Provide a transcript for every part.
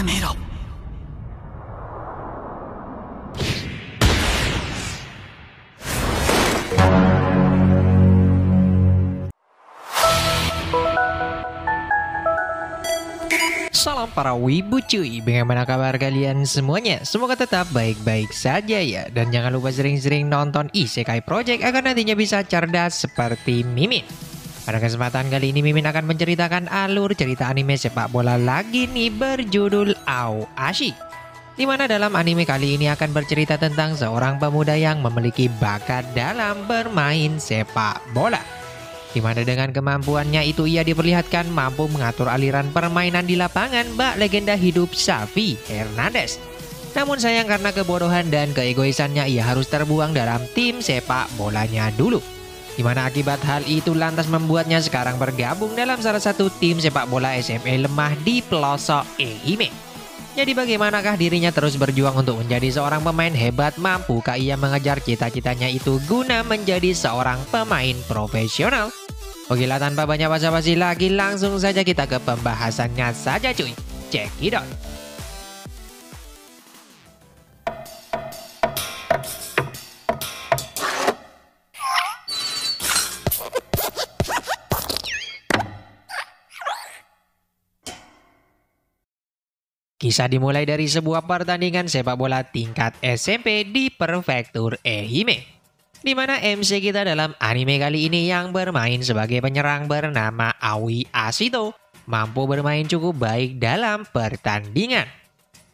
めろ。 Salam para wibu cuy, bagaimana kabar kalian semuanya? Semoga tetap baik-baik saja ya. Dan jangan lupa sering-sering nonton Isekai Project agar nantinya bisa cerdas seperti Mimin. Pada kesempatan kali ini Mimin akan menceritakan alur cerita anime sepak bola lagi nih berjudul Aoashi. Dimana dalam anime kali ini akan bercerita tentang seorang pemuda yang memiliki bakat dalam bermain sepak bola. Dimana dengan kemampuannya itu ia diperlihatkan mampu mengatur aliran permainan di lapangan bak legenda hidup Xavi Hernandez. Namun sayang karena kebodohan dan keegoisannya ia harus terbuang dalam tim sepak bolanya dulu. Dimana akibat hal itu lantas membuatnya sekarang bergabung dalam salah satu tim sepak bola SMA lemah di pelosok Ehime. Jadi bagaimanakah dirinya terus berjuang untuk menjadi seorang pemain hebat, mampukah ia mengejar cita-citanya itu guna menjadi seorang pemain profesional? Oke lah, tanpa banyak basa-basi lagi langsung saja kita ke pembahasannya saja cuy. Check it out. Kisah dimulai dari sebuah pertandingan sepak bola tingkat SMP di prefektur Ehime. Di mana MC kita dalam anime kali ini yang bermain sebagai penyerang bernama Aoi Ashito mampu bermain cukup baik dalam pertandingan.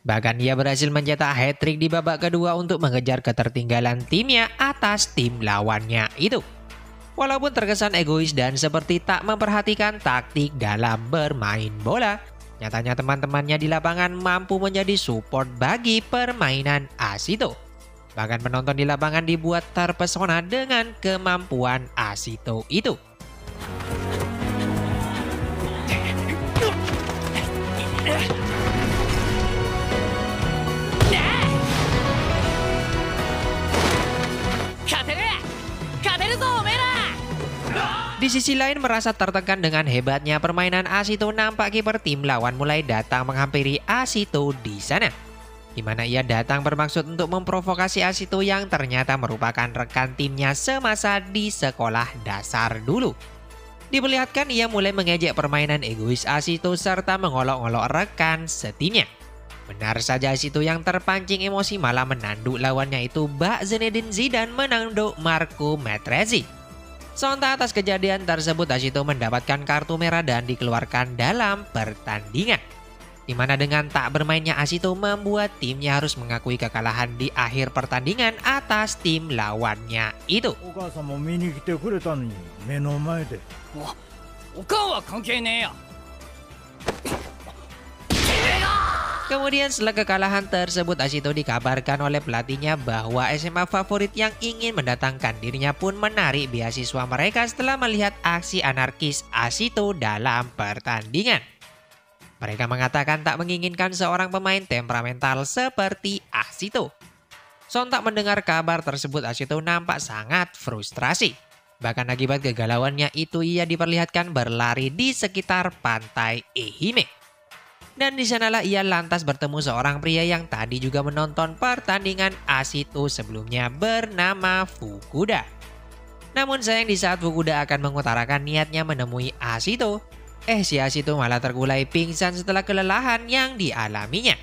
Bahkan ia berhasil mencetak hat-trick di babak kedua untuk mengejar ketertinggalan timnya atas tim lawannya itu. Walaupun terkesan egois dan seperti tak memperhatikan taktik dalam bermain bola, nyatanya teman-temannya di lapangan mampu menjadi support bagi permainan Ashito. Bahkan penonton di lapangan dibuat terpesona dengan kemampuan Ashito itu. Di sisi lain merasa tertekan dengan hebatnya permainan Ashito, nampak kiper tim lawan mulai datang menghampiri Ashito di sana. Di mana ia datang bermaksud untuk memprovokasi Ashito yang ternyata merupakan rekan timnya semasa di sekolah dasar dulu. Diperlihatkan ia mulai mengejek permainan egois Ashito serta mengolok-olok rekan setimnya. Benar saja Ashito yang terpancing emosi malah menanduk lawannya itu bak Zinedine Zidane menanduk Marco Materazzi. Sontak atas kejadian tersebut Ashito mendapatkan kartu merah dan dikeluarkan dalam pertandingan. Di mana dengan tak bermainnya Ashito membuat timnya harus mengakui kekalahan di akhir pertandingan atas tim lawannya itu. Kemudian setelah kekalahan tersebut Ashito dikabarkan oleh pelatihnya bahwa SMA favorit yang ingin mendatangkan dirinya pun menarik beasiswa mereka setelah melihat aksi anarkis Ashito dalam pertandingan. Mereka mengatakan tak menginginkan seorang pemain temperamental seperti Ashito. Sontak mendengar kabar tersebut Ashito nampak sangat frustrasi. Bahkan akibat kegalauannya itu ia diperlihatkan berlari di sekitar pantai Ehime. Dan di sanalah ia lantas bertemu seorang pria yang tadi juga menonton pertandingan Ashito sebelumnya bernama Fukuda. Namun sayang di saat Fukuda akan mengutarakan niatnya menemui Ashito, si Ashito malah tergulai pingsan setelah kelelahan yang dialaminya.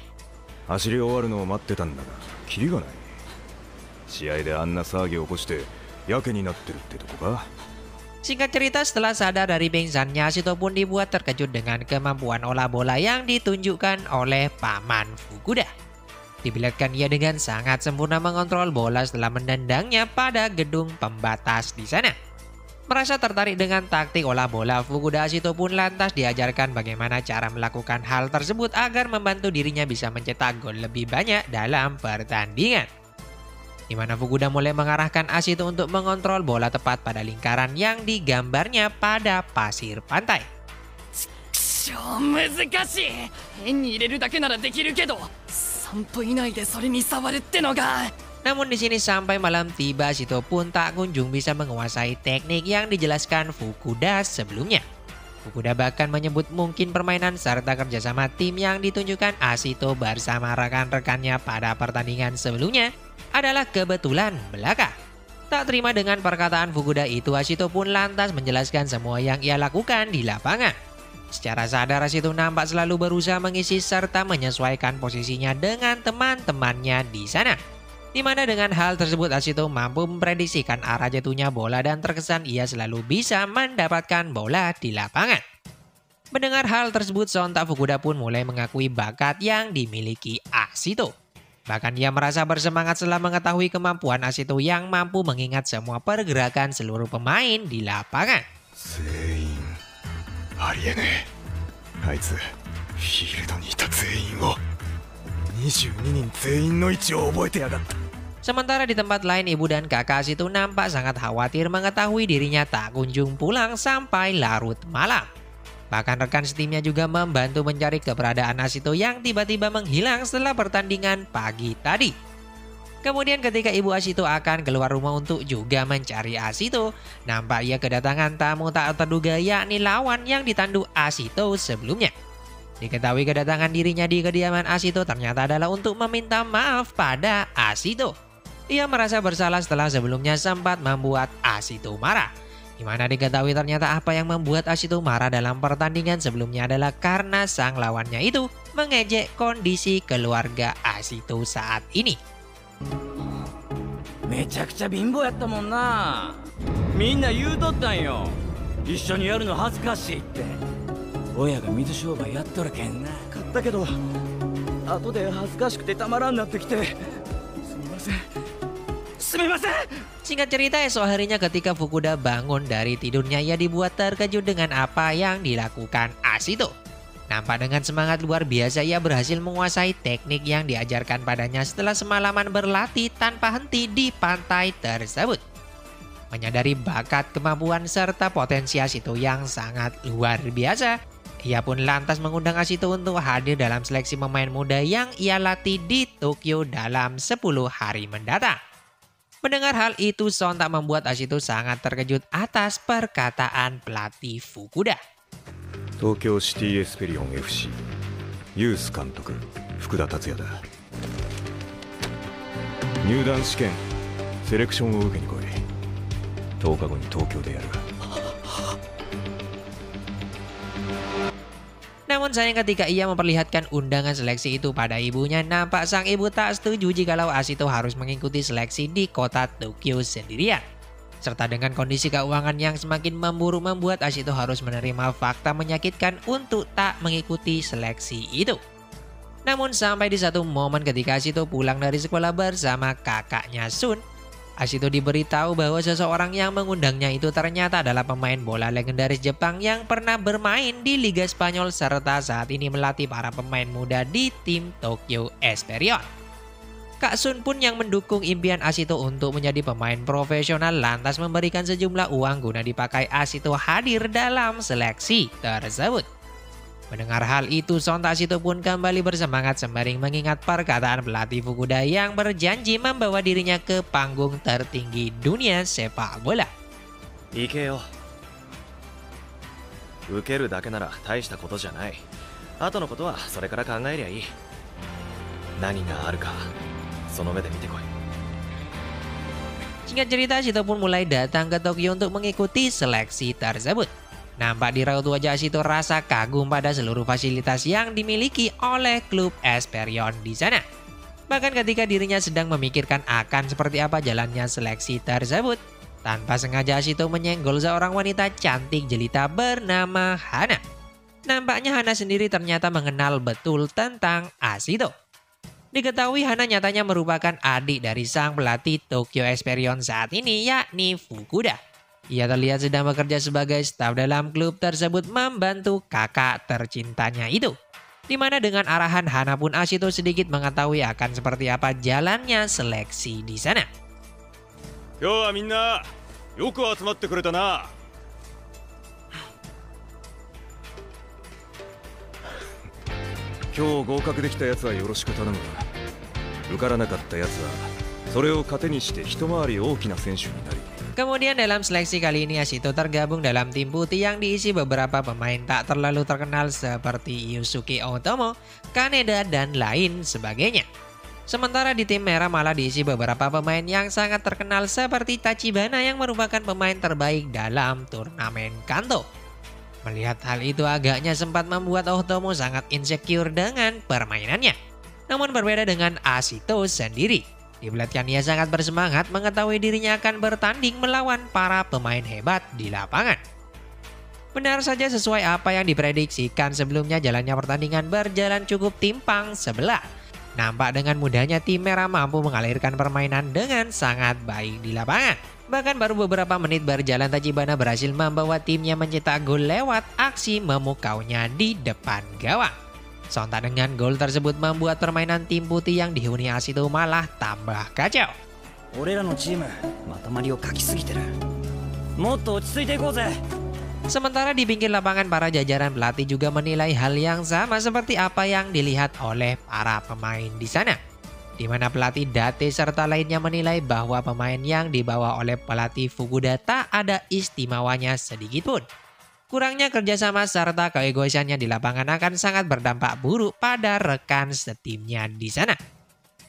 Singkat cerita, setelah sadar dari pingsannya, Ashito pun dibuat terkejut dengan kemampuan olah bola yang ditunjukkan oleh paman Fukuda. Diperlihatkan ia dengan sangat sempurna mengontrol bola setelah mendendangnya pada gedung pembatas di sana. Merasa tertarik dengan taktik olah bola, Fukuda Ashito pun lantas diajarkan bagaimana cara melakukan hal tersebut agar membantu dirinya bisa mencetak gol lebih banyak dalam pertandingan. Di mana Fukuda mulai mengarahkan Ashito untuk mengontrol bola tepat pada lingkaran yang digambarnya pada pasir pantai. Namun di sini sampai malam tiba Ashito pun tak kunjung bisa menguasai teknik yang dijelaskan Fukuda sebelumnya. Fukuda bahkan menyebut mungkin permainan serta kerjasama tim yang ditunjukkan Ashito bersama rekan-rekannya pada pertandingan sebelumnya adalah kebetulan belaka. Tak terima dengan perkataan Fukuda itu, Ashito pun lantas menjelaskan semua yang ia lakukan di lapangan. Secara sadar Ashito nampak selalu berusaha mengisi serta menyesuaikan posisinya dengan teman-temannya di sana. Di mana dengan hal tersebut Ashito mampu memprediksikan arah jatuhnya bola dan terkesan ia selalu bisa mendapatkan bola di lapangan. Mendengar hal tersebut, sontak Fukuda pun mulai mengakui bakat yang dimiliki Ashito. Bahkan ia merasa bersemangat setelah mengetahui kemampuan Ashito yang mampu mengingat semua pergerakan seluruh pemain di lapangan. Sementara di tempat lain, ibu dan kakak Ashito nampak sangat khawatir mengetahui dirinya tak kunjung pulang sampai larut malam. Bahkan rekan setimnya juga membantu mencari keberadaan Ashito yang tiba-tiba menghilang setelah pertandingan pagi tadi. Kemudian ketika ibu Ashito akan keluar rumah untuk juga mencari Ashito, nampak ia kedatangan tamu tak terduga yakni lawan yang ditandu Ashito sebelumnya. Diketahui kedatangan dirinya di kediaman Ashito ternyata adalah untuk meminta maaf pada Ashito. Ia merasa bersalah setelah sebelumnya sempat membuat Ashito marah. Di mana diketahui ternyata apa yang membuat Ashito marah dalam pertandingan sebelumnya adalah karena sang lawannya itu mengejek kondisi keluarga Ashito saat ini. めちゃくちゃ貧乏やったもんな。みんな言うとったんよ。一緒にやるの恥ずかしいって。親が水商売やっとるけんな。買ったけど後で恥ずかしくてたまらんなってきて。すみません。Singkat cerita, esok harinya ketika Fukuda bangun dari tidurnya, ia dibuat terkejut dengan apa yang dilakukan Ashito. Nampak dengan semangat luar biasa ia berhasil menguasai teknik yang diajarkan padanya setelah semalaman berlatih tanpa henti di pantai tersebut. Menyadari bakat, kemampuan, serta potensi Ashito yang sangat luar biasa, ia pun lantas mengundang Ashito untuk hadir dalam seleksi pemain muda yang ia latih di Tokyo dalam 10 hari mendatang. Mendengar hal itu sontak membuat Ashito sangat terkejut atas perkataan pelatih Fukuda. Tokyo City Esperion FC ユース監督福田達也だ。入団試験セレクションを受けに来い。10日後に東京でやる。Namun sayang ketika ia memperlihatkan undangan seleksi itu pada ibunya, nampak sang ibu tak setuju jikalau Ashito harus mengikuti seleksi di kota Tokyo sendirian. Serta dengan kondisi keuangan yang semakin memburuk membuat Ashito harus menerima fakta menyakitkan untuk tak mengikuti seleksi itu. Namun sampai di satu momen ketika Ashito pulang dari sekolah bersama kakaknya Sun, Ashito diberitahu bahwa seseorang yang mengundangnya itu ternyata adalah pemain bola legendaris Jepang yang pernah bermain di Liga Spanyol serta saat ini melatih para pemain muda di tim Tokyo Esperion. Kak Sun pun yang mendukung impian Ashito untuk menjadi pemain profesional lantas memberikan sejumlah uang guna dipakai Ashito hadir dalam seleksi tersebut. Mendengar hal itu, sontak Ashito pun kembali bersemangat sembari mengingat perkataan pelatih Fukuda yang berjanji membawa dirinya ke panggung tertinggi dunia sepak bola. 行けよ。受けるだけなら大したことじゃない。後のことはそれから考えりゃいい。何があるかその目で見てこい。 Singkat cerita, Ashito pun mulai datang ke Tokyo untuk mengikuti seleksi tersebut. Nampak di raut wajah Ashito rasa kagum pada seluruh fasilitas yang dimiliki oleh klub Esperion di sana. Bahkan ketika dirinya sedang memikirkan akan seperti apa jalannya seleksi tersebut, tanpa sengaja Ashito menyenggol seorang wanita cantik jelita bernama Hana. Nampaknya Hana sendiri ternyata mengenal betul tentang Ashito. Diketahui Hana nyatanya merupakan adik dari sang pelatih Tokyo Esperion saat ini, yakni Fukuda. Ia terlihat sedang bekerja sebagai staf dalam klub tersebut membantu kakak tercintanya itu. Dimana dengan arahan Hana pun Ashito sedikit mengetahui akan seperti apa jalannya seleksi di sana. 今日はみんなよく集まってくれたな。今日合格できたやつはよろしく頼むわ。受からなかったやつはそれを糧にして一回り大きな選手になり Kemudian dalam seleksi kali ini Asito tergabung dalam tim putih yang diisi beberapa pemain tak terlalu terkenal seperti Yusuke Otomo, Kaneda, dan lain sebagainya. Sementara di tim merah malah diisi beberapa pemain yang sangat terkenal seperti Tachibana yang merupakan pemain terbaik dalam turnamen Kanto. Melihat hal itu agaknya sempat membuat Otomo sangat insecure dengan permainannya. Namun berbeda dengan Asito sendiri. Diperlihatkan ia sangat bersemangat mengetahui dirinya akan bertanding melawan para pemain hebat di lapangan. Benar saja sesuai apa yang diprediksikan sebelumnya, jalannya pertandingan berjalan cukup timpang sebelah. Nampak dengan mudahnya tim merah mampu mengalirkan permainan dengan sangat baik di lapangan. Bahkan baru beberapa menit berjalan Tachibana berhasil membawa timnya mencetak gol lewat aksi memukaunya di depan gawang. Sontak dengan gol tersebut membuat permainan tim putih yang dihuni Asito malah tambah kacau. Sementara di pinggir lapangan para jajaran pelatih juga menilai hal yang sama seperti apa yang dilihat oleh para pemain di sana. Di mana pelatih Date serta lainnya menilai bahwa pemain yang dibawa oleh pelatih Fukuda tak ada istimewanya sedikitpun. Kurangnya kerjasama serta keegoisannya di lapangan akan sangat berdampak buruk pada rekan setimnya di sana.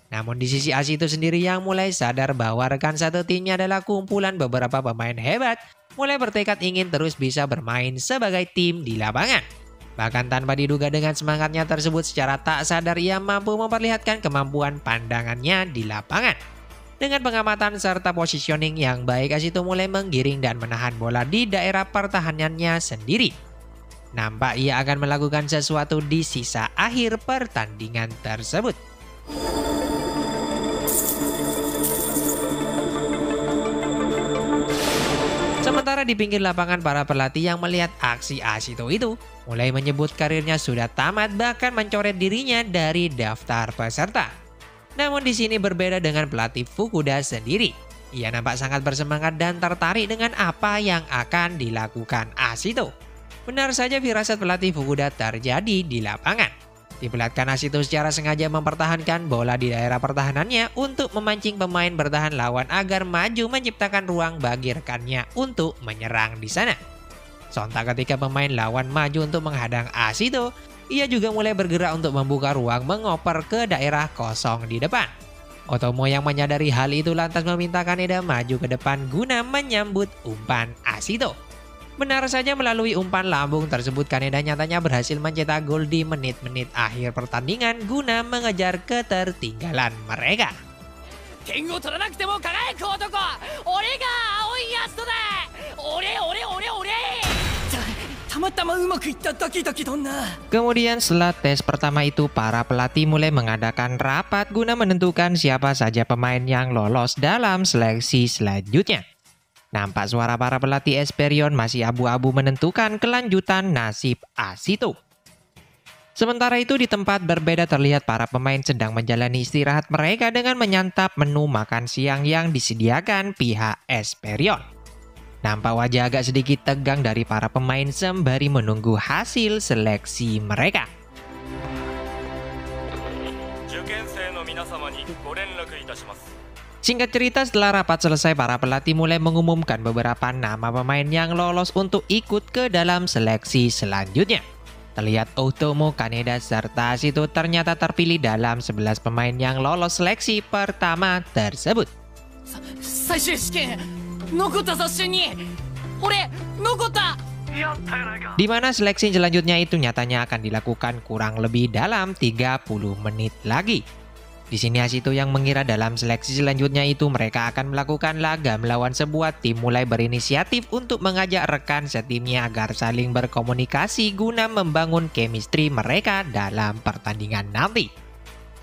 Namun di sisi Asito sendiri yang mulai sadar bahwa rekan satu timnya adalah kumpulan beberapa pemain hebat, mulai bertekad ingin terus bisa bermain sebagai tim di lapangan. Bahkan tanpa diduga dengan semangatnya tersebut secara tak sadar ia mampu memperlihatkan kemampuan pandangannya di lapangan. Dengan pengamatan serta positioning yang baik, Asito mulai menggiring dan menahan bola di daerah pertahanannya sendiri. Nampak ia akan melakukan sesuatu di sisa akhir pertandingan tersebut. Sementara di pinggir lapangan para pelatih yang melihat aksi Asito itu mulai menyebut karirnya sudah tamat, bahkan mencoret dirinya dari daftar peserta. Namun di sini berbeda dengan pelatih Fukuda sendiri. Ia nampak sangat bersemangat dan tertarik dengan apa yang akan dilakukan Asito. Benar saja firasat pelatih Fukuda terjadi di lapangan. Diperlihatkan Asito secara sengaja mempertahankan bola di daerah pertahanannya untuk memancing pemain bertahan lawan agar maju menciptakan ruang bagi rekannya untuk menyerang di sana. Sontak ketika pemain lawan maju untuk menghadang Asito, ia juga mulai bergerak untuk membuka ruang mengoper ke daerah kosong di depan. Otomo yang menyadari hal itu lantas meminta Kaneda maju ke depan guna menyambut umpan Asito. Benar saja melalui umpan lambung tersebut Kaneda nyatanya berhasil mencetak gol di menit-menit akhir pertandingan guna mengejar ketertinggalan mereka. Kemudian setelah tes pertama itu para pelatih mulai mengadakan rapat guna menentukan siapa saja pemain yang lolos dalam seleksi selanjutnya. Nampak suara para pelatih Esperion masih abu-abu menentukan kelanjutan nasib Asito. Sementara itu di tempat berbeda terlihat para pemain sedang menjalani istirahat mereka dengan menyantap menu makan siang yang disediakan pihak Esperion. Nampak wajah agak sedikit tegang dari para pemain sembari menunggu hasil seleksi mereka. Singkat cerita, setelah rapat selesai, para pelatih mulai mengumumkan beberapa nama pemain yang lolos untuk ikut ke dalam seleksi selanjutnya. Terlihat Otomo, Kaneda, serta Asito ternyata terpilih dalam 11 pemain yang lolos seleksi pertama tersebut. Di mana seleksi selanjutnya itu nyatanya akan dilakukan kurang lebih dalam 30 menit lagi. Di sini Asito yang mengira dalam seleksi selanjutnya itu mereka akan melakukan laga melawan sebuah tim mulai berinisiatif untuk mengajak rekan setimnya agar saling berkomunikasi guna membangun chemistry mereka dalam pertandingan nanti.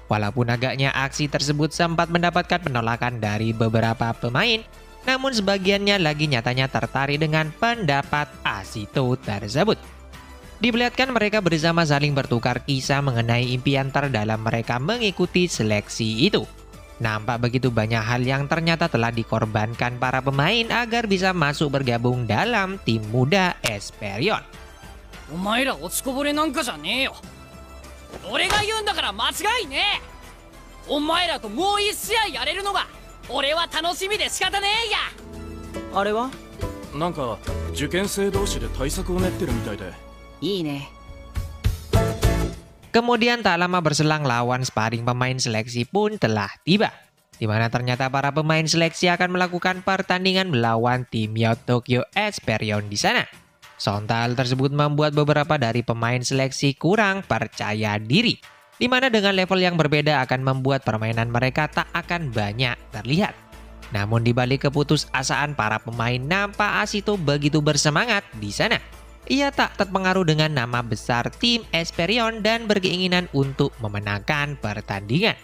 Walaupun agaknya aksi tersebut sempat mendapatkan penolakan dari beberapa pemain, namun sebagiannya lagi nyatanya tertarik dengan pendapat Asito tersebut. Diperlihatkan mereka bersama saling bertukar kisah mengenai impian terdalam mereka mengikuti seleksi itu. Nampak begitu banyak hal yang ternyata telah dikorbankan para pemain agar bisa masuk bergabung dalam tim muda Esperion. あれはなんか受験生同士で対策を練ってるみたいで。いいね。 Kemudian tak lama berselang lawan sparring pemain seleksi pun telah tiba. Di mana ternyata para pemain seleksi akan melakukan pertandingan melawan tim Yacht Tokyo Esperion di sana. Sontak hal tersebut membuat beberapa dari pemain seleksi kurang percaya diri. Di mana dengan level yang berbeda akan membuat permainan mereka tak akan banyak terlihat. Namun di balik keputusasaan para pemain, nampak Ashito begitu bersemangat di sana. Ia tak terpengaruh dengan nama besar tim Esperion dan berkeinginan untuk memenangkan pertandingan.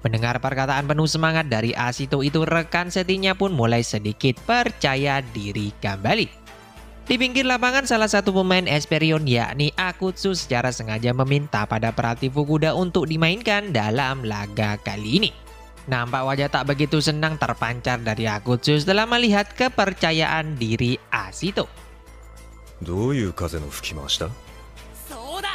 Mendengar perkataan penuh semangat dari Ashito itu, rekan setimnya pun mulai sedikit percaya diri kembali. Di pinggir lapangan, salah satu pemain Esperion yakni Akutsu secara sengaja meminta pada pelatih Fukuda untuk dimainkan dalam laga kali ini. Nampak wajah tak begitu senang terpancar dari Akutsu setelah melihat kepercayaan diri Ashito. どういう風の吹き回しだ？ そうだ、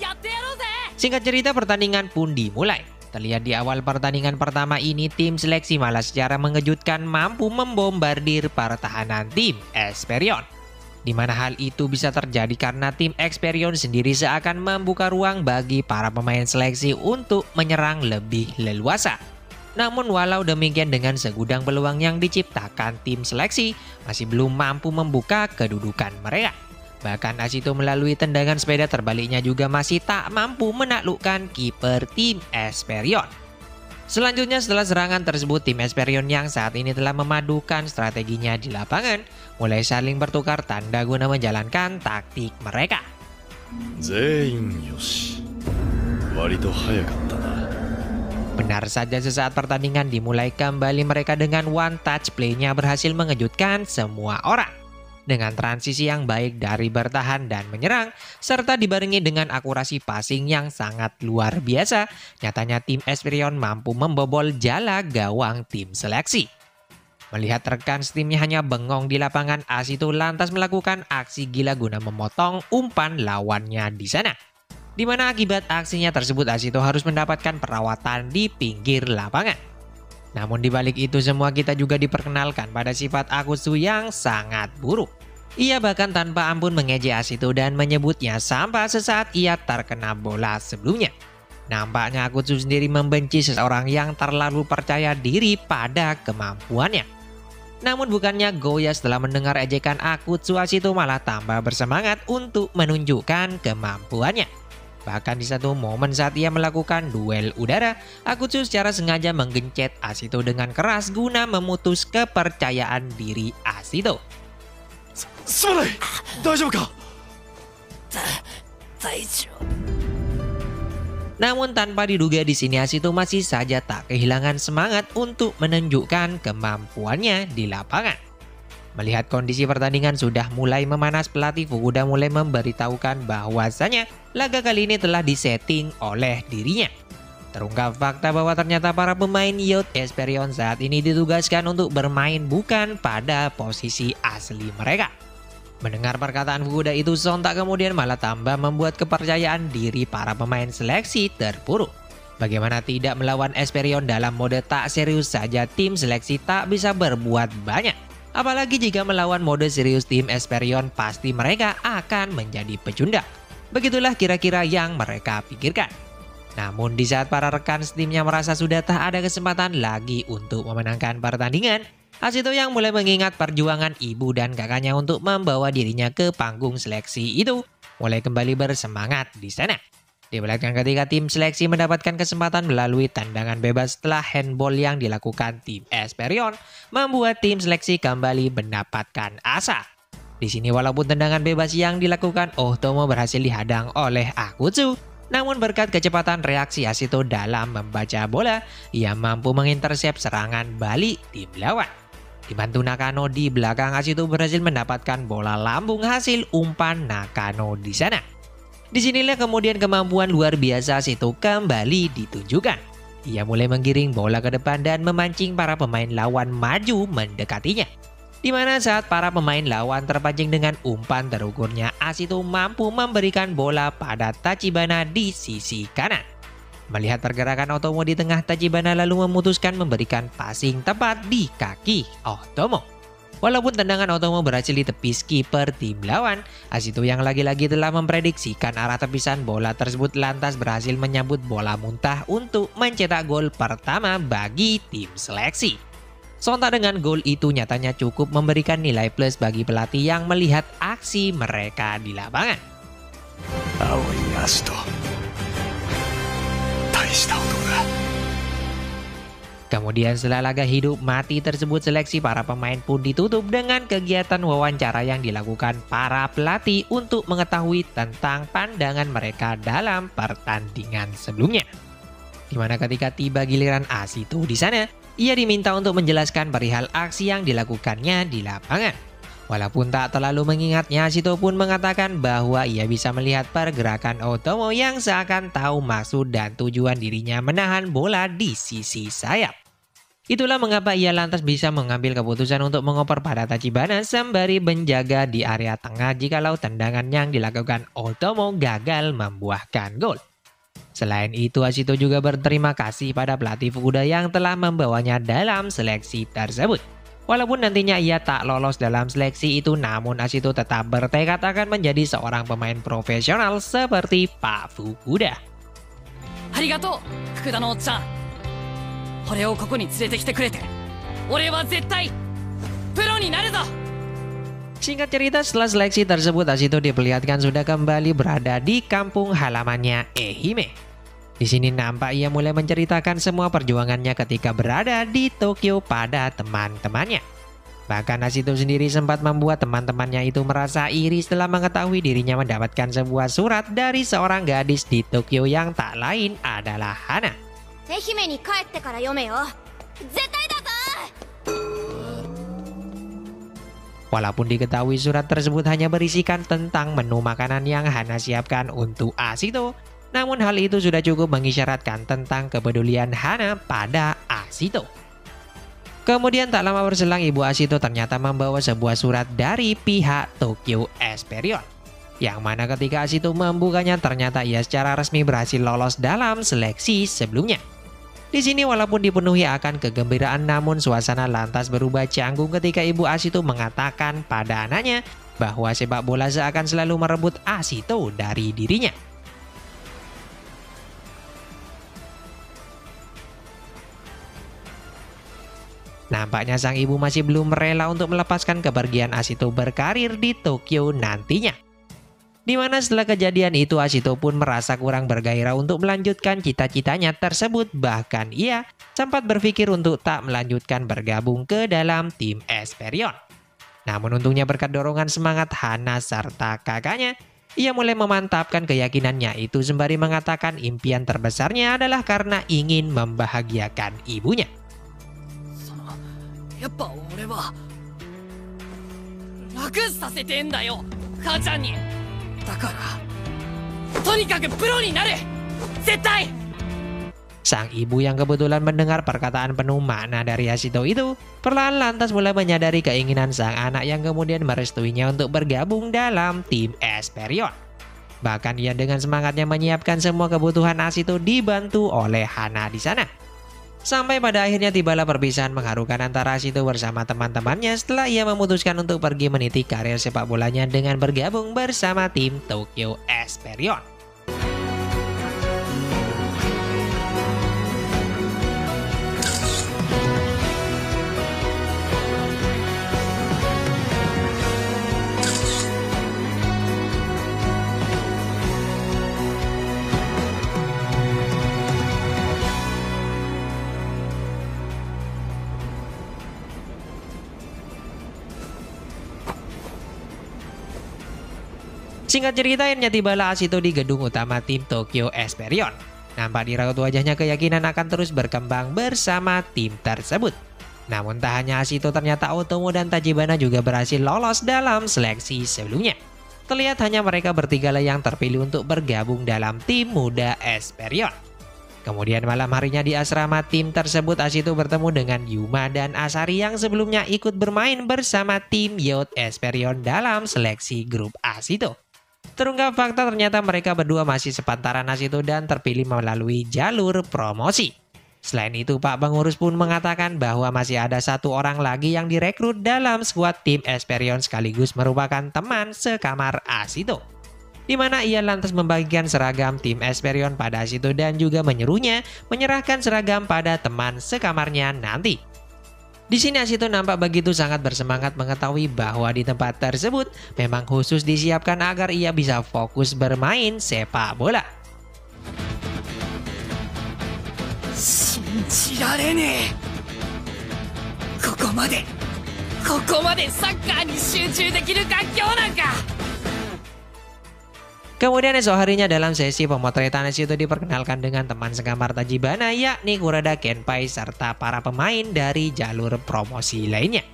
やってやろうぜ。 Singkat cerita, pertandingan pun dimulai. Terlihat di awal pertandingan pertama ini, tim seleksi malah secara mengejutkan mampu membombardir pertahanan tim Esperion. Di mana hal itu bisa terjadi karena tim Esperion sendiri seakan membuka ruang bagi para pemain seleksi untuk menyerang lebih leluasa. Namun walau demikian, dengan segudang peluang yang diciptakan tim seleksi masih belum mampu membuka kedudukan mereka. Bahkan Ashito melalui tendangan sepeda terbaliknya juga masih tak mampu menaklukkan kiper tim Esperion. Selanjutnya, setelah serangan tersebut, tim Esperion yang saat ini telah memadukan strateginya di lapangan mulai saling bertukar tanda guna menjalankan taktik mereka. 全員よし。割と早かったな。 Benar saja, sesaat pertandingan dimulai kembali, mereka dengan one touch play-nya berhasil mengejutkan semua orang. Dengan transisi yang baik dari bertahan dan menyerang, serta dibarengi dengan akurasi passing yang sangat luar biasa, nyatanya tim Esperion mampu membobol jala gawang tim seleksi. Melihat rekan timnya hanya bengong di lapangan, Ashito lantas melakukan aksi gila guna memotong umpan lawannya di sana. Di mana akibat aksinya tersebut, Ashito harus mendapatkan perawatan di pinggir lapangan. Namun di balik itu semua, kita juga diperkenalkan pada sifat Akutsu yang sangat buruk. Ia bahkan tanpa ampun mengejek Ashito dan menyebutnya sampah sesaat ia terkena bola sebelumnya. Nampaknya Akutsu sendiri membenci seseorang yang terlalu percaya diri pada kemampuannya. Namun bukannya goyah setelah mendengar ejekan Akutsu, Ashito malah tambah bersemangat untuk menunjukkan kemampuannya. Bahkan di satu momen saat ia melakukan duel udara, Akutsu secara sengaja menggencet Ashito dengan keras guna memutus kepercayaan diri Ashito. すまない。大丈夫か？ Namun tanpa diduga di sini, Ashito masih saja tak kehilangan semangat untuk menunjukkan kemampuannya di lapangan. Melihat kondisi pertandingan sudah mulai memanas, pelatih Fukuda mulai memberitahukan bahwasanya laga kali ini telah disetting oleh dirinya. Terungkap fakta bahwa ternyata para pemain Yacht Esperion saat ini ditugaskan untuk bermain bukan pada posisi asli mereka. Mendengar perkataan Fukuda itu, sontak kemudian malah tambah membuat kepercayaan diri para pemain seleksi terpuruk. Bagaimana tidak melawan Esperion dalam mode tak serius saja, tim seleksi tak bisa berbuat banyak. Apalagi jika melawan mode serius tim Esperion, pasti mereka akan menjadi pecundang. Begitulah kira-kira yang mereka pikirkan. Namun di saat para rekan timnya merasa sudah tak ada kesempatan lagi untuk memenangkan pertandingan, Ashito yang mulai mengingat perjuangan ibu dan kakaknya untuk membawa dirinya ke panggung seleksi itu, mulai kembali bersemangat di sana. Di belakang ketika tim seleksi mendapatkan kesempatan melalui tendangan bebas setelah handball yang dilakukan tim Esperion, membuat tim seleksi kembali mendapatkan asa. Di sini walaupun tendangan bebas yang dilakukan Ohtomo berhasil dihadang oleh Akutsu, namun berkat kecepatan reaksi Ashito dalam membaca bola, ia mampu mengintersep serangan balik tim lawan. Dibantu Nakano di belakang, Ashito berhasil mendapatkan bola lambung hasil umpan Nakano di sana. Disinilah kemudian kemampuan luar biasa Ashito kembali ditunjukkan. Ia mulai menggiring bola ke depan dan memancing para pemain lawan maju mendekatinya. Di mana saat para pemain lawan terpancing dengan umpan terukurnya, Ashito mampu memberikan bola pada Tachibana di sisi kanan. Melihat pergerakan Ohtomo di tengah, Tachibana lalu memutuskan memberikan passing tepat di kaki Ohtomo. Walaupun tendangan Otomo berhasil ditepis kiper tim lawan, Ashito yang lagi-lagi telah memprediksikan arah tepisan bola tersebut lantas berhasil menyambut bola muntah untuk mencetak gol pertama bagi tim seleksi. Sontak dengan gol itu nyatanya cukup memberikan nilai plus bagi pelatih yang melihat aksi mereka di lapangan. Aoi Ashito, taishita otoko da. Kemudian setelah laga hidup mati tersebut, seleksi para pemain pun ditutup dengan kegiatan wawancara yang dilakukan para pelatih untuk mengetahui tentang pandangan mereka dalam pertandingan sebelumnya. Dimana ketika tiba giliran Ashito di sana, ia diminta untuk menjelaskan perihal aksi yang dilakukannya di lapangan. Walaupun tak terlalu mengingatnya, Ashito pun mengatakan bahwa ia bisa melihat pergerakan Otomo yang seakan tahu maksud dan tujuan dirinya menahan bola di sisi sayap. Itulah mengapa ia lantas bisa mengambil keputusan untuk mengoper pada Tachibana sembari menjaga di area tengah jikalau tendangan yang dilakukan Otomo gagal membuahkan gol. Selain itu, Ashito juga berterima kasih pada pelatih Fukuda yang telah membawanya dalam seleksi tersebut. Walaupun nantinya ia tak lolos dalam seleksi itu, namun Ashito tetap bertekad akan menjadi seorang pemain profesional seperti Pak Fukuda. Arigatou, Fukuda no Ochan. 俺をここに連れてきてくれて、俺は絶対プロになるぞ。 Singkat cerita, setelah seleksi tersebut, Ashito diperlihatkan sudah kembali berada di kampung halamannya Ehime. Di sini nampak ia mulai menceritakan semua perjuangannya ketika berada di Tokyo pada teman-temannya. Bahkan Ashito sendiri sempat membuat teman-temannya itu merasa iri setelah mengetahui dirinya mendapatkan sebuah surat dari seorang gadis di Tokyo yang tak lain adalah Hana. 愛媛に帰ってから読めよ。絶対だぞ。 Walaupun diketahui surat tersebut hanya berisikan tentang menu makanan yang Hana siapkan untuk Ashito, namun hal itu sudah cukup mengisyaratkan tentang kepedulian Hana pada Ashito. Kemudian tak lama berselang, ibu Ashito ternyata membawa sebuah surat dari pihak Tokyo Esperion, yang mana ketika Ashito membukanya ternyata ia secara resmi berhasil lolos dalam seleksi sebelumnya. Di sini walaupun dipenuhi akan kegembiraan, namun suasana lantas berubah canggung ketika ibu Ashito mengatakan pada anaknya bahwa sepak bola seakan selalu merebut Ashito dari dirinya. Nampaknya sang ibu masih belum rela untuk melepaskan kepergian Ashito berkarir di Tokyo nantinya. Di mana setelah kejadian itu Ashito pun merasa kurang bergairah untuk melanjutkan cita-citanya tersebut. Bahkan ia sempat berpikir untuk tak melanjutkan bergabung ke dalam tim Esperion. Namun untungnya berkat dorongan semangat Hana serta kakaknya, ia mulai memantapkan keyakinannya itu sembari mengatakan impian terbesarnya adalah karena ingin membahagiakan ibunya. やっぱ俺は楽させてんだよ、母ちゃんに。だからとにかくプロになれ、絶対。 Sang ibu yang kebetulan mendengar perkataan penuh makna dari Ashito itu, perlahan lantas mulai menyadari keinginan sang anak yang kemudian merestuinya untuk bergabung dalam tim Esperion. Bahkan ia dengan semangatnya menyiapkan semua kebutuhan Ashito dibantu oleh Hana di sana. Sampai pada akhirnya tibalah perpisahan mengharukan antara Ashito bersama teman-temannya setelah ia memutuskan untuk pergi meniti karir sepak bolanya dengan bergabung bersama tim Tokyo Esperion. Singkat cerita, akhirnya tibalah Ashito di gedung utama tim Tokyo Esperion. Nampak di raut wajahnya keyakinan akan terus berkembang bersama tim tersebut. Namun tak hanya Ashito, ternyata Otomo dan Tachibana juga berhasil lolos dalam seleksi sebelumnya. Terlihat hanya mereka bertiga lah yang terpilih untuk bergabung dalam tim muda Esperion. Kemudian malam harinya di asrama tim tersebut, Ashito bertemu dengan Yuma dan Asari yang sebelumnya ikut bermain bersama tim Youth Esperion dalam seleksi grup Ashito. Terungkap fakta ternyata mereka berdua masih sepantaran Ashito dan terpilih melalui jalur promosi. Selain itu, Pak Pengurus pun mengatakan bahwa masih ada satu orang lagi yang direkrut dalam skuad tim Esperion sekaligus merupakan teman sekamar Asito. Di mana ia lantas membagikan seragam tim Esperion pada Asito dan juga menyuruhnya menyerahkan seragam pada teman sekamarnya nanti. Di sini Asito nampak begitu sangat bersemangat mengetahui bahwa di tempat tersebut memang khusus disiapkan agar ia bisa fokus bermain sepak bola. 信じられねえ。ここまでサッカーに集中できる環境なんか。 Kemudian esok harinya dalam sesi pemotretan Asito diperkenalkan dengan teman sekamar Tachibana yakni Kurada Kenpai serta para pemain dari jalur promosi lainnya.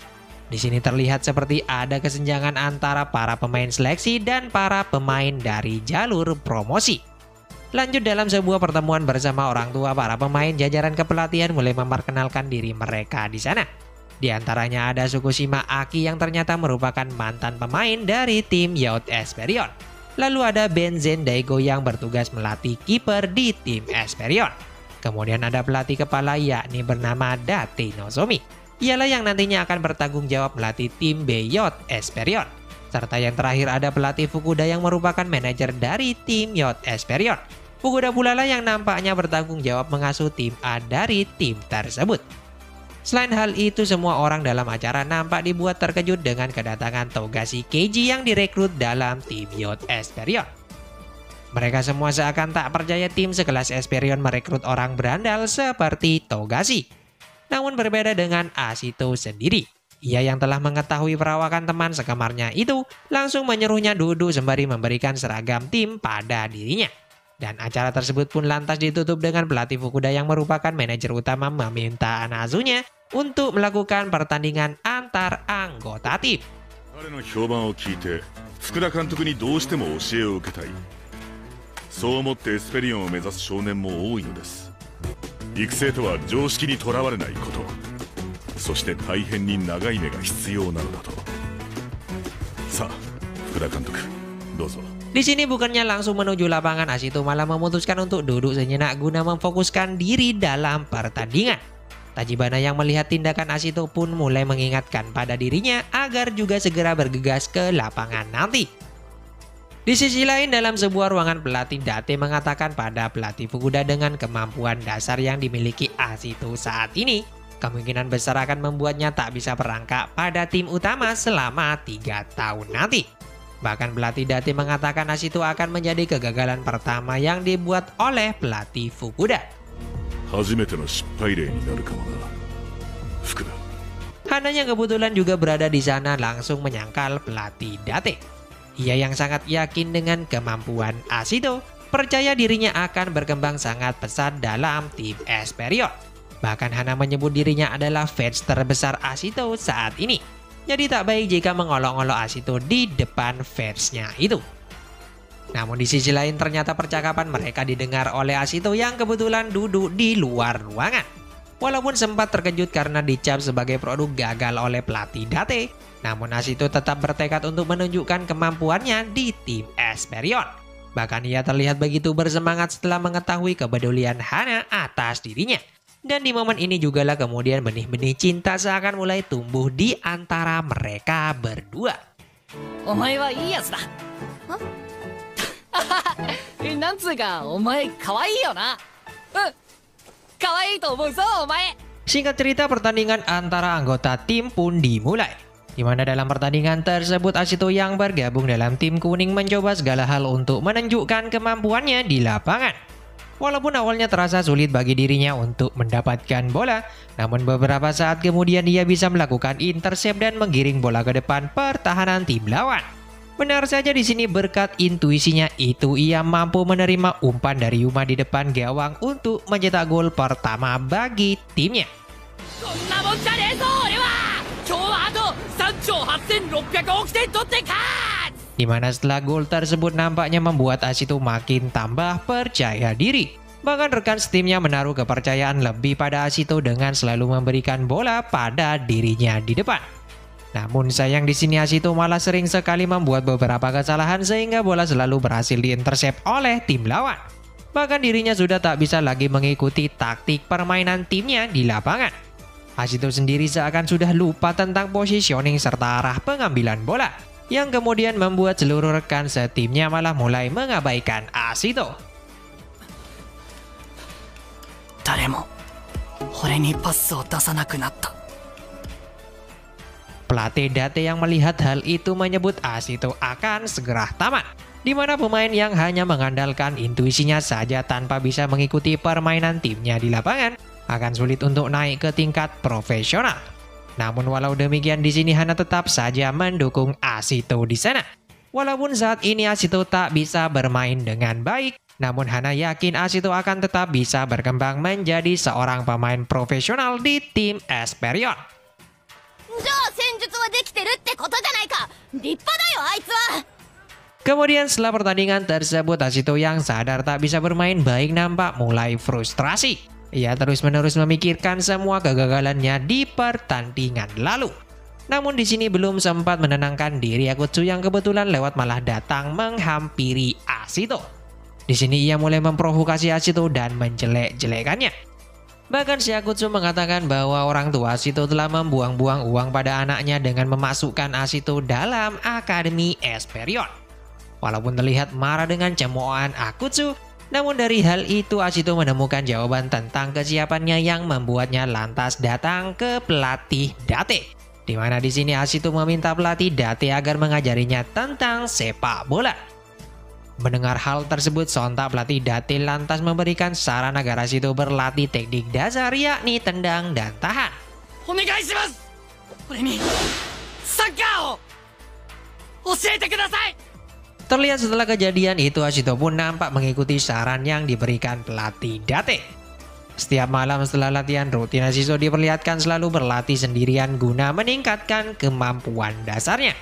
Di sini terlihat seperti ada kesenjangan antara para pemain seleksi dan para pemain dari jalur promosi. Lanjut dalam sebuah pertemuan bersama orang tua para pemain, jajaran kepelatihan mulai memperkenalkan diri mereka di sana. Di antaranya ada Tsukushima Aki yang ternyata merupakan mantan pemain dari tim Youth Esperion. Lalu ada Benzen Daigo yang bertugas melatih kiper di tim Esperion. Kemudian ada pelatih kepala yakni bernama Date Nozomi. Ialah yang nantinya akan bertanggung jawab melatih tim B Youth Esperion. Serta yang terakhir ada pelatih Fukuda yang merupakan manajer dari tim Youth Esperion. Fukuda pula lah yang nampaknya bertanggung jawab mengasuh tim A dari tim tersebut. Selain hal itu, semua orang dalam acara nampak dibuat terkejut dengan kedatangan Togashi Keiji yang direkrut dalam tim Youth Esperion. Mereka semua seakan tak percaya tim sekelas Esperion merekrut orang berandal seperti Togashi. Namun berbeda dengan Asito sendiri. Ia yang telah mengetahui perawakan teman sekamarnya itu langsung menyuruhnya duduk sembari memberikan seragam tim pada dirinya. Dan acara tersebut pun lantas ditutup dengan pelatih Fukuda yang merupakan manajer utama meminta Anazunya untuk melakukan pertandingan antar anggota tim. 彼の評判を聞いて福田監督にどうしても教えを受けたい。そう思ってエスペリオンを目指す少年も多いのです。育成とは常識にとらわれないこと、そして大変に長い目が必要なのだと。さあ福田監督どうぞ。 Di sini bukannya langsung menuju lapangan, Asito malah memutuskan untuk duduk sejenak guna memfokuskan diri dalam pertandingan. Tachibana yang melihat tindakan Asito pun mulai mengingatkan pada dirinya agar juga segera bergegas ke lapangan nanti. Di sisi lain, dalam sebuah ruangan pelatih, Date mengatakan pada pelatih Fukuda dengan kemampuan dasar yang dimiliki Asito saat ini, kemungkinan besar akan membuatnya tak bisa berangkat pada tim utama selama 3 tahun nanti. Bahkan pelatih Date mengatakan Asito akan menjadi kegagalan pertama yang dibuat oleh pelatih Fukuda. Hana yang kebetulan juga berada di sana langsung menyangkal pelatih Date. Ia yang sangat yakin dengan kemampuan Asito, percaya dirinya akan berkembang sangat pesat dalam tim Esperion. Bahkan Hana menyebut dirinya adalah fans terbesar Asito saat ini. Jadi tak baik jika mengolok-olok Asito di depan fansnya itu. Namun di sisi lain ternyata percakapan mereka didengar oleh Asito yang kebetulan duduk di luar ruangan. Walaupun sempat terkejut karena dicap sebagai produk gagal oleh pelatih Date, namun Asito tetap bertekad untuk menunjukkan kemampuannya di tim Esperion. Bahkan ia terlihat begitu bersemangat setelah mengetahui kepedulian Hana atas dirinya. Dan di momen ini jugalah kemudian benih-benih cinta seakan mulai tumbuh di antara mereka berdua. お前はいいやつだ。なんつうかお前可愛いよな。うん、可愛いと思うぞお前。 Singkat cerita, pertandingan antara anggota tim pun dimulai. Di mana dalam pertandingan tersebut Asito yang bergabung dalam tim kuning mencoba segala hal untuk menunjukkan kemampuannya di lapangan. Walaupun awalnya terasa sulit bagi dirinya untuk mendapatkan bola, namun beberapa saat kemudian ia bisa melakukan intercept dan menggiring bola ke depan pertahanan tim lawan. Benar saja di sini berkat intuisinya itu ia mampu menerima umpan dari Yuma di depan gawang untuk mencetak gol pertama bagi timnya. Di mana setelah gol tersebut nampaknya membuat Asito makin tambah percaya diri. Bahkan rekan setimnya menaruh kepercayaan lebih pada Asito dengan selalu memberikan bola pada dirinya di depan. Namun sayang di sini Asito malah sering sekali membuat beberapa kesalahan sehingga bola selalu berhasil diintercept oleh tim lawan. Bahkan dirinya sudah tak bisa lagi mengikuti taktik permainan timnya di lapangan. Asito sendiri seakan sudah lupa tentang positioning serta arah pengambilan bola, yang kemudian membuat seluruh rekan setimnya malah mulai mengabaikan Asito. 誰も俺にパスを出さなくなった。 Pelatih Date yang melihat hal itu menyebut Asito akan segera tamat, di mana pemain yang hanya mengandalkan intuisinya saja tanpa bisa mengikuti permainan timnya di lapangan akan sulit untuk naik ke tingkat profesional. Namun walau demikian di sini Hana tetap saja mendukung Asito di sana. Walaupun saat ini Asito tak bisa bermain dengan baik, namun Hana yakin Asito akan tetap bisa berkembang menjadi seorang pemain profesional di tim Esperion. じゃあ戦術はできてるってことじゃないか。立派だよあいつは。 Kemudian setelah pertandingan tersebut, Asito yang sadar tak bisa bermain baik nampak mulai frustrasi. Ia terus-menerus memikirkan semua kegagalannya di pertandingan lalu. Namun di sini belum sempat menenangkan diri Akutsu yang kebetulan lewat malah datang menghampiri Asito. Di sini ia mulai memprovokasi Asito dan menjelek-jelekannya. Bahkan si Akutsu mengatakan bahwa orang tua Asito telah membuang-buang uang pada anaknya dengan memasukkan Asito dalam Akademi Esperion. Walaupun terlihat marah dengan cemoohan Akutsu, namun dari hal itu Asito menemukan jawaban tentang kesiapannya yang membuatnya lantas datang ke pelatih Date. Di mana di sini Asito meminta pelatih Date agar mengajarinya tentang sepak bola. Mendengar hal tersebut, sontak pelatih Date lantas memberikan saran agar Asito berlatih teknik dasar yakni tendang dan tahan. お願いします。俺にサッカーを教えてください。 Terlihat setelah kejadian itu Asito pun nampak mengikuti saran yang diberikan pelatih Date. Setiap malam setelah latihan rutin, Asito diperlihatkan selalu berlatih sendirian guna meningkatkan kemampuan dasarnya.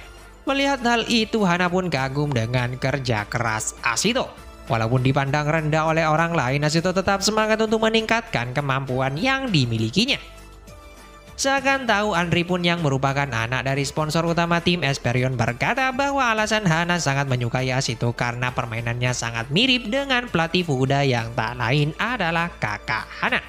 Melihat hal itu, Hana pun kagum dengan kerja keras Asito. Walaupun dipandang rendah oleh orang lain, Asito tetap semangat untuk meningkatkan kemampuan yang dimilikinya. Seakan tahu, Andri pun yang merupakan anak dari sponsor utama tim Esperion berkata bahwa alasan Hana sangat menyukai Asito karena permainannya sangat mirip dengan pelatih Fukuda yang tak lain adalah kakak Hana.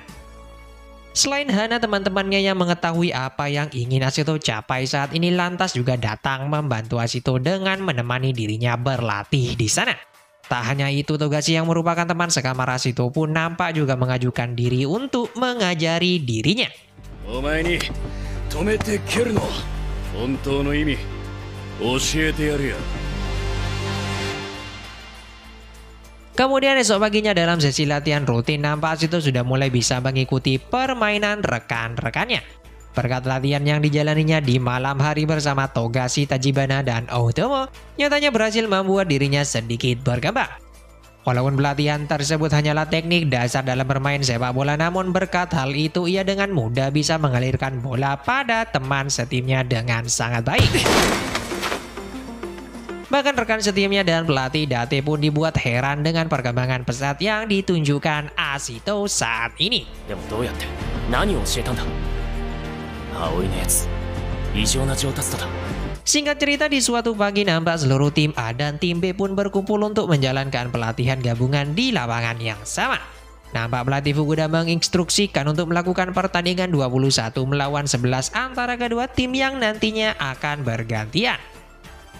Selain Hana, teman-temannya yang mengetahui apa yang ingin Asito capai saat ini lantas juga datang membantu Asito dengan menemani dirinya berlatih di sana. Tak hanya itu, Togashi yang merupakan teman sekamar Asito pun nampak juga mengajukan diri untuk mengajari dirinya. お前に止めて蹴るの本当の意味教えてやるよ。 Kemudian esok paginya dalam sesi latihan rutin, nampak Asito sudah mulai bisa mengikuti permainan rekan-rekannya. Berkat latihan yang dijalaninya di malam hari bersama Togashi, Tachibana, dan Otomo, nyatanya berhasil membuat dirinya sedikit berkembang. Walaupun pelatihan tersebut hanyalah teknik dasar dalam bermain sepak bola, namun berkat hal itu ia dengan mudah bisa mengalirkan bola pada teman setimnya dengan sangat baik. Bahkan rekan setimnya dan pelatih Date pun dibuat heran dengan perkembangan pesat yang ditunjukkan Asito saat ini. でもどうやって何を教えたんだ。葵のやつ異常な上達度だ。 Singkat cerita, di suatu pagi nampak seluruh tim A dan tim B pun berkumpul untuk menjalankan pelatihan gabungan di lapangan yang sama. Nampak pelatih Fukuda menginstruksikan untuk melakukan pertandingan 21 melawan 11 antara kedua tim yang nantinya akan bergantian.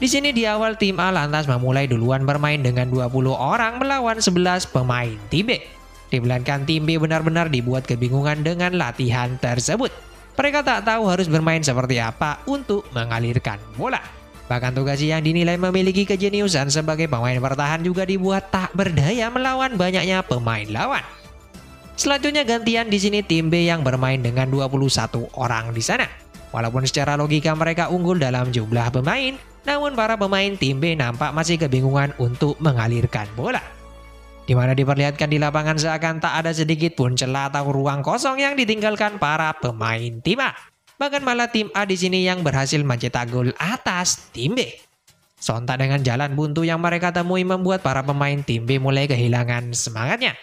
Di sini di awal tim A lantas memulai duluan bermain dengan 20 orang melawan 11 pemain tim B. Dibelakang tim B benar-benar dibuat kebingungan dengan latihan tersebut. Mereka tak tahu harus bermain seperti apa untuk mengalirkan bola. Bahkan Togashi yang dinilai memiliki kejeniusan sebagai pemain bertahan juga dibuat tak berdaya melawan banyaknya pemain lawan. Selanjutnya gantian di sini tim B yang bermain dengan 21 orang di sana. Walaupun secara logika mereka unggul dalam jumlah pemain, namun para pemain tim B nampak masih kebingungan untuk mengalirkan bola. Di mana diperlihatkan di lapangan seakan tak ada sedikit pun celah atau ruang kosong yang ditinggalkan para pemain tim A. Bahkan malah tim A di sini yang berhasil mencetak gol atas tim B. Sontak dengan jalan buntu yang mereka temui membuat para pemain tim B mulai kehilangan semangatnya.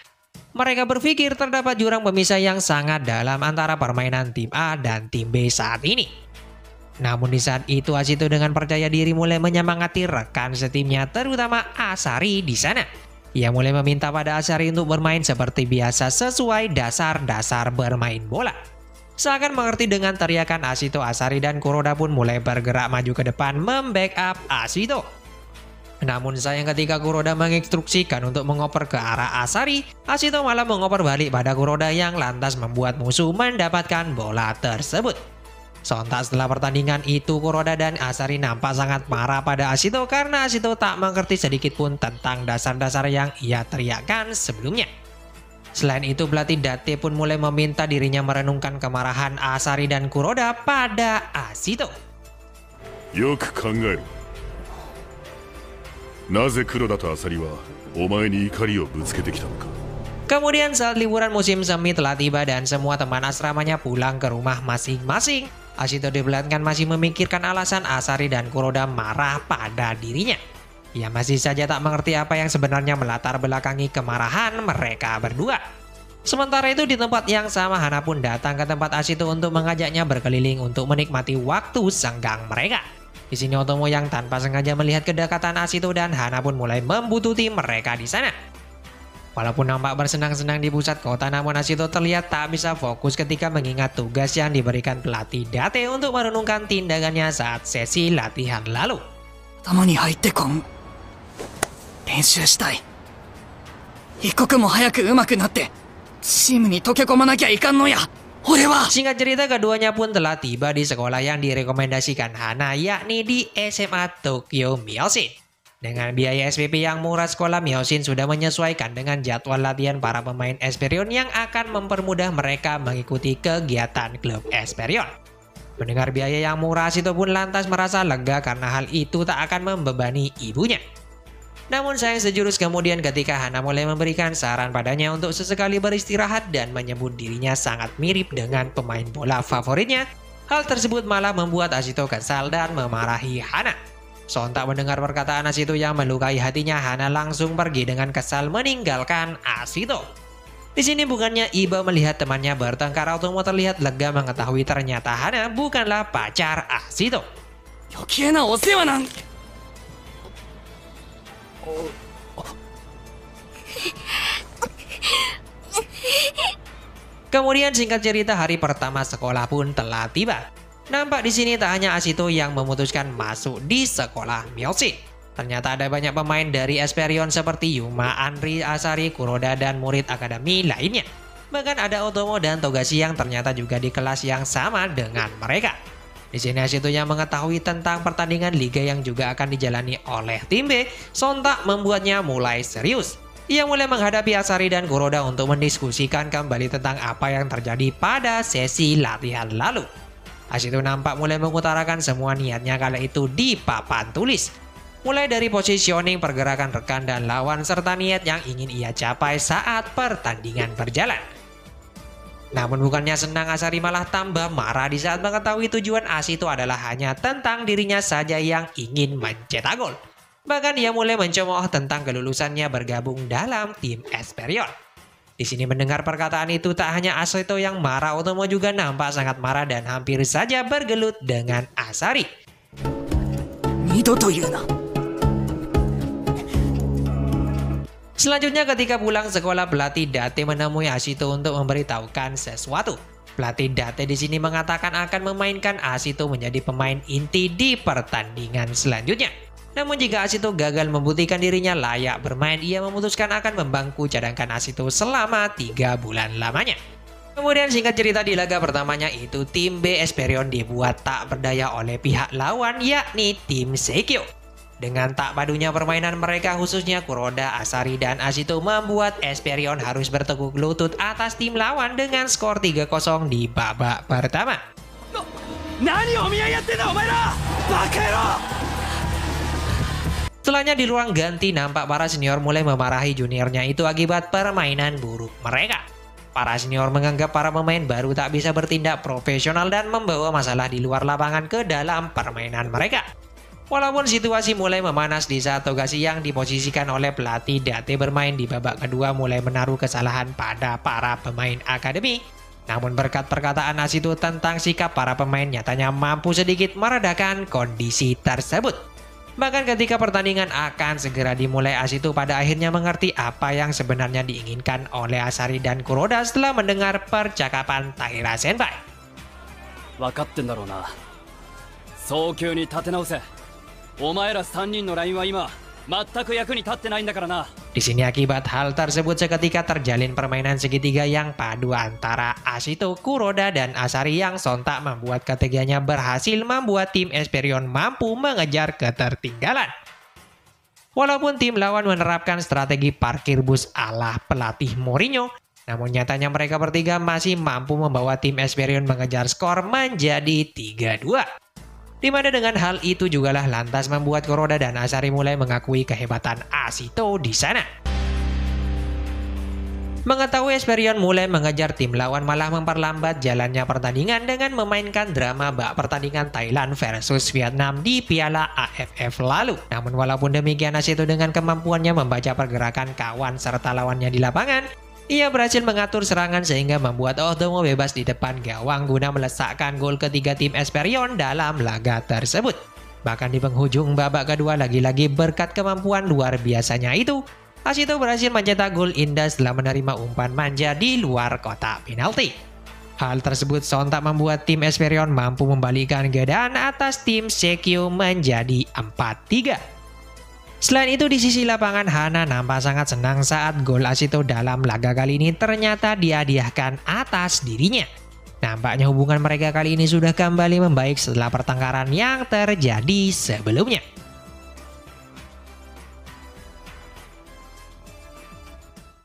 Mereka berpikir terdapat jurang pemisah yang sangat dalam antara permainan tim A dan tim B saat ini. Namun di saat itu Asito dengan percaya diri mulai menyemangati rekan setimnya terutama Asari di sana. Ia mulai meminta pada Asari untuk bermain seperti biasa sesuai dasar-dasar bermain bola. Seakan mengerti dengan teriakan Ashito, Asari dan Kuroda pun mulai bergerak maju ke depan membackup Ashito. Namun sayang ketika Kuroda menginstruksikan untuk mengoper ke arah Asari, Ashito malah mengoper balik pada Kuroda yang lantas membuat musuh mendapatkan bola tersebut. Sontak setelah pertandingan itu, Kuroda dan Asari nampak sangat marah pada Ashito karena Ashito tak mengerti sedikit pun tentang dasar-dasar yang ia teriakkan sebelumnya. Selain itu, pelatih Date pun mulai meminta dirinya merenungkan kemarahan Asari dan Kuroda pada Ashito. よく考えろ。なぜ黒田とアサリはお前に怒りをぶつけてきたのか。 Kemudian saat liburan musim semi telah tiba dan semua teman asramanya pulang ke rumah masing-masing, Ashito diperlihatkan masih memikirkan alasan Asari dan Kuroda marah pada dirinya. Ia masih saja tak mengerti apa yang sebenarnya melatar belakangi kemarahan mereka berdua. Sementara itu di tempat yang sama, Hana pun datang ke tempat Ashito untuk mengajaknya berkeliling untuk menikmati waktu senggang mereka. Di sini Otomo yang tanpa sengaja melihat kedekatan Ashito dan Hana pun mulai membututi mereka di sana. Walaupun nampak bersenang-senang di pusat kota, namun Ashito terlihat tak bisa fokus ketika mengingat tugas yang diberikan pelatih Date untuk merenungkan tindakannya saat sesi latihan lalu. 頭に入ってこん。練習したい。一刻も早く上手くなってチームに溶け込まなきゃいかんのや。俺は。 Singkat cerita, keduanya pun telah tiba di sekolah yang direkomendasikan Hana, yakni di SMA Tokyo Myoshin. Dengan biaya SPP yang murah, sekolah Myoshin sudah menyesuaikan dengan jadwal latihan para pemain Esperion yang akan mempermudah mereka mengikuti kegiatan klub Esperion. Mendengar biaya yang murah, Ashito pun lantas merasa lega karena hal itu tak akan membebani ibunya. Namun sayang sejurus kemudian ketika Hana mulai memberikan saran padanya untuk sesekali beristirahat dan menyebut dirinya sangat mirip dengan pemain bola favoritnya, hal tersebut malah membuat Ashito kesal dan memarahi Hana. Sontak mendengar perkataan Ashito yang melukai hatinya, Hana langsung pergi dengan kesal meninggalkan Ashito. Di sini bukannya iba melihat temannya bertengkar, Otomo terlihat lega mengetahui ternyata Hana bukanlah pacar Ashito. 余計なお世話なん。 Kemudian singkat cerita, hari pertama sekolah pun telah tiba. Nampak di sini tak hanya Ashito yang memutuskan masuk di sekolah Myoshin. Ternyata ada banyak pemain dari Esperion seperti Yuma, Anri, Asari, Kuroda, dan murid akademi lainnya. Bahkan ada Otomo dan Togashi yang ternyata juga di kelas yang sama dengan mereka. Di sini Ashito yang mengetahui tentang pertandingan liga yang juga akan dijalani oleh tim B, sontak membuatnya mulai serius. Ia mulai menghadapi Asari dan Kuroda untuk mendiskusikan kembali tentang apa yang terjadi pada sesi latihan lalu. Ashito nampak mulai mengutarakan semua niatnya kala itu di papan tulis. Mulai dari positioning, pergerakan rekan dan lawan, serta niat yang ingin ia capai saat pertandingan berjalan. Namun bukannya senang, Asari malah tambah marah di saat mengetahui tujuan Ashito adalah hanya tentang dirinya saja yang ingin mencetak gol. Bahkan ia mulai mencemooh tentang kelulusannya bergabung dalam tim Esperion. Di sini mendengar perkataan itu, tak hanya Ashito yang marah, Otomo juga nampak sangat marah dan hampir saja bergelut dengan Asari. 二度と言うな。 Selanjutnya ketika pulang sekolah, pelatih Date menemui Ashito untuk memberitahukan sesuatu. Pelatih Date di sini mengatakan akan memainkan Ashito menjadi pemain inti di pertandingan selanjutnya. Namun jika Ashito gagal membuktikan dirinya layak bermain, ia memutuskan akan membangku cadangkan Ashito selama 3 bulan lamanya. Kemudian singkat cerita, di laga pertamanya itu tim B Esperion dibuat tak berdaya oleh pihak lawan, yakni tim Seikyo. Dengan tak padunya permainan mereka, khususnya Kuroda, Asari, dan Ashito, membuat Esperion harus bertekuk lutut atas tim lawan dengan skor 3-0 di babak pertama. Setelahnya di ruang ganti, nampak para senior mulai memarahi juniornya itu akibat permainan buruk mereka. Para senior menganggap para pemain baru tak bisa bertindak profesional dan membawa masalah di luar lapangan ke dalam permainan mereka. Walaupun situasi mulai memanas di saat Togashi yang diposisikan oleh pelatih Date bermain di babak kedua mulai menaruh kesalahan pada para pemain akademi. Namun berkat perkataan Ashito tentang sikap para pemain, nyatanya mampu sedikit meredakan kondisi tersebut. Bahkan ketika pertandingan akan segera dimulai, Ashito pada akhirnya mengerti apa yang sebenarnya diinginkan oleh Asari dan Kuroda setelah mendengar percakapan Taira Senpai. 分かってんだろうな。早急に立て直せ。お前ら3人のラインは今全く役に立ってないんだからな。 Di sini akibat hal tersebut seketika terjalin permainan segitiga yang padu antara Ashito, Kuroda, dan Asari yang sontak membuat ketiganya berhasil membuat tim Esperion mampu mengejar ketertinggalan. Walaupun tim lawan menerapkan strategi parkir bus ala pelatih Mourinho, namun nyatanya mereka bertiga masih mampu membawa tim Esperion mengejar skor menjadi 3-2. Di mana dengan hal itu jugalah lantas membuat Kuroda dan Asari mulai mengakui kehebatan Ashito di sana. Mengetahui Esperion mulai mengejar tim lawan malah memperlambat jalannya pertandingan dengan memainkan drama bak pertandingan Thailand versus Vietnam di Piala AFF lalu. Namun walaupun demikian, Ashito dengan kemampuannya membaca pergerakan kawan serta lawannya di lapangan, ia berhasil mengatur serangan sehingga membuat Otomo bebas di depan gawang guna melesakkan gol ketiga tim Esperion dalam laga tersebut. Bahkan di penghujung babak kedua, lagi-lagi berkat kemampuan luar biasanya itu, Ashito berhasil mencetak gol indah setelah menerima umpan manja di luar kotak penalti. Hal tersebut sontak membuat tim Esperion mampu membalikkan keadaan atas tim Sekio menjadi 4-3. Selain itu, di sisi lapangan Hana nampak sangat senang saat gol Ashito dalam laga kali ini ternyata dihadiahkan atas dirinya. Nampaknya hubungan mereka kali ini sudah kembali membaik setelah pertengkaran yang terjadi sebelumnya.